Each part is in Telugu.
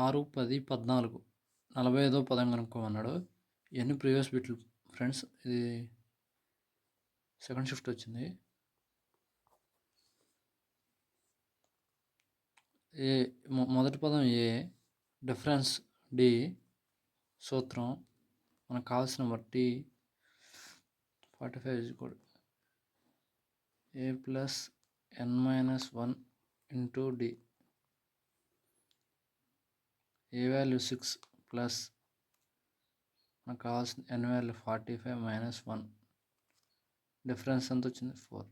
6, 10, 14 45వ పదం కనుక్కోమన్నాడు. ఇవన్నీ ప్రీవియస్ బిట్లు ఫ్రెండ్స్. ఇది సెకండ్ షిఫ్ట్ వచ్చింది. ఏ మొదటి పదం ఏ, డిఫరెన్స్ డి, సూత్రం మనకు కావాల్సిన బట్టి 45 ఏ ప్లస్ n-1 ఇంటూ డి. ఏ వాల్యూ 6 ప్లస్ మనకు కావాల్సిన n వాల్యూ 45 మైనస్ 1. డిఫరెన్స్ ఎంత వచ్చింది 4.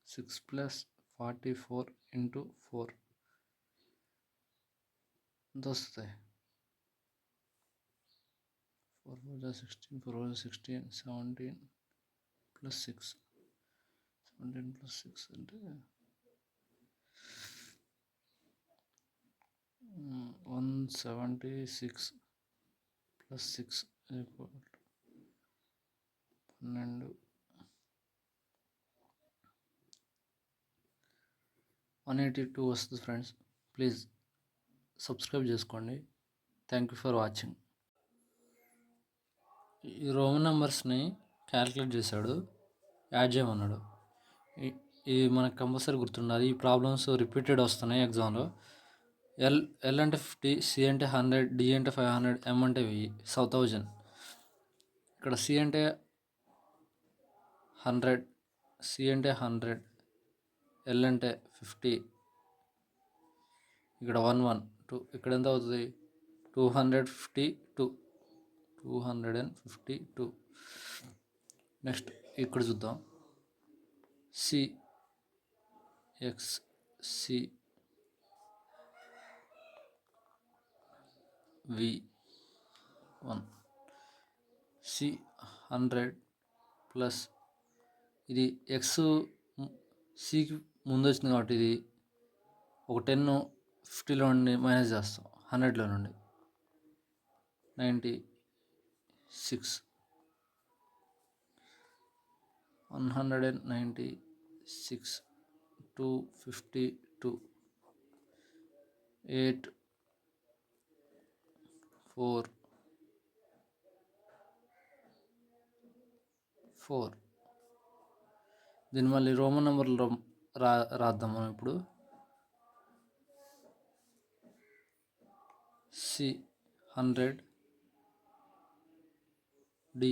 6 ప్లస్ 44 ఇంటూ 4 ఎంత వస్తుంది? 4 4 16, 4 16, 17 ప్లస్ 6, 17 ప్లస్ 6 అంటే 176 ప్లస్ 6 12. 182 వస్తుంది ఫ్రెండ్స్. ప్లీజ్ సబ్స్క్రైబ్ చేసుకోండి. Thank you for watching. ఈ రోమన్ నెంబర్స్ని క్యాలిక్యులేట్ చేశాడు, యాడ్ చేయమన్నాడు. ఇది మనకు కంపల్సరీ గుర్తుండాలి. ఈ ప్రాబ్లమ్స్ రిపీటెడ్ వస్తున్నాయి ఎగ్జామ్లో. ఎల్ అంటే 50, సి అంటే 100, డి అంటే 500, ఎం అంటే 1000. ఇక్కడ సి అంటే 100, సి అంటే 100, ఎల్ అంటే 50, ఇక్కడ 1 1 2, ఇక్కడ ఎంత అవుతుంది? 252. నెక్స్ట్ ఇక్కడ చూద్దాం. C X C V1 C 100 plus ఇది ఎక్స్ సికి ముందు వచ్చింది కాబట్టి ఇది ఒక 10 50లో నుండి మైనస్ చేస్తాం, 100లో నుండి 96, 196, 252, 8 4 4. దీన్ని మళ్ళీ రోమన్ నెంబర్లో రాద్దాం మనం ఇప్పుడు. సి 100, డి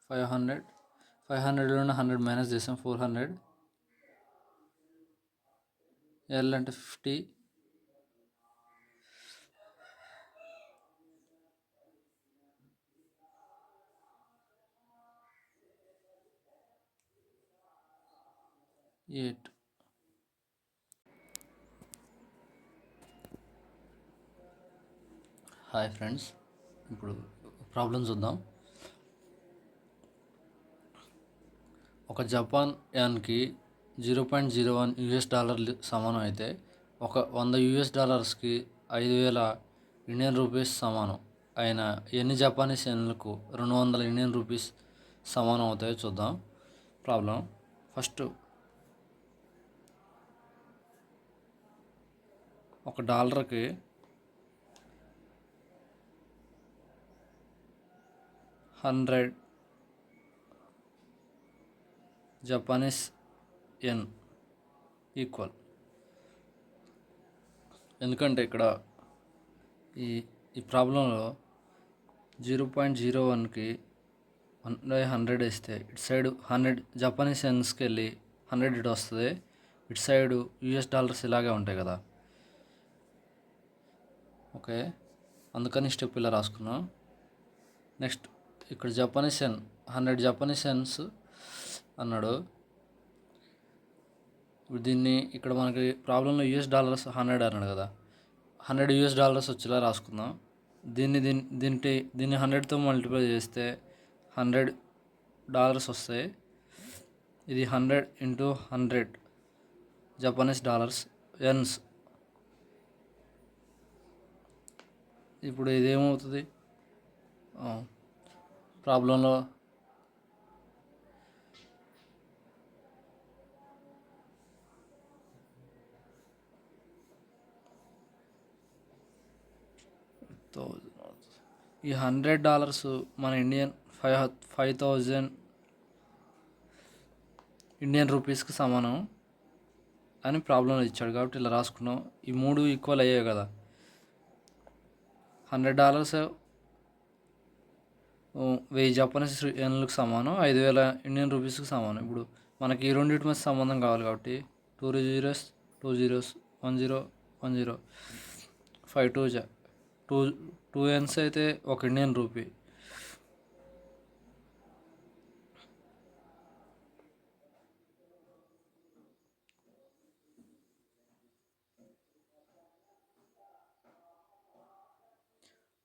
500, 500లో 100 మైనస్ చేసాం 400, ఎల్ అంటే 50, $8. హాయ్ ఫ్రెండ్స్, ఇప్పుడు ప్రాబ్లం చూద్దాం. ఒక జపాన్ యాన్కి $0.01 సమానం అయితే ఒక $100 5,000 ఇండియన్ రూపీస్ సమానం అయిన ఎన్ని జపానీస్ యెన్లకు 200 ఇండియన్ రూపీస్ సమానం అవుతాయో చూద్దాం. ప్రాబ్లం ఫస్ట్, ఒక డాలర్కి 100 జపానీస్ యెన్ ఈక్వల్. ఎందుకంటే ఇక్కడ ఈ ప్రాబ్లంలో 0.01కి 1/100 వేస్తే ఇటు సైడ్ 100 జపానీస్ యెన్స్కి వెళ్ళి 100 ఇటు వస్తుంది, ఇటు సైడ్ US$ ఇలాగే ఉంటాయి కదా. ఓకే, అందుకని స్టెప్ ఇలా రాసుకున్నాం. నెక్స్ట్ ఇక్కడ జపానీస్ యెన్ 100 జపానీస్ యెన్స్ అన్నాడు. ఇప్పుడు దీన్ని ఇక్కడ మనకి ప్రాబ్లంలో $100 అన్నాడు కదా, $100 వచ్చేలా రాసుకుందాం. దీన్ని 100తో మల్టిప్లై చేస్తే $100 వస్తాయి. ఇది 100 ఇంటూ 100 జపానీస్ డాలర్స్ యెన్స్. ఇప్పుడు ఇదేమవుతుంది? ప్రాబ్లంలో ఈ $100 మన ఇండియన్ 5,000 ఇండియన్ రూపీస్కి సమానం అని ప్రాబ్లంలో ఇచ్చాడు కాబట్టి ఇలా రాసుకున్నాం. ఈ 3 ఈక్వల్ అయ్యాయి కదా. $100 1000 జపనీస్ యెన్లకు సమానం, 5,000 ఇండియన్ రూపీస్కి సమానం. ఇప్పుడు మనకి ఈ రెండింటి మధ్య సంబంధం కావాలి కాబట్టి 2 zeros 2 zeros 1 0 1 0 5 2 yens అయితే 1 ఇండియన్ రూపీ.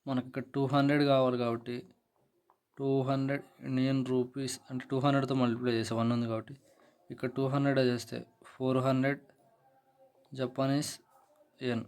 మనకి ఇక్కడ 200 కావాలి కాబట్టి 200 ఇండియన్ రూపీస్ అంటే 200తో మల్టిప్లై చేస్తే 1 ఉంది కాబట్టి ఇక్కడ 200 చేస్తే 400 జపనీస్ యెన్.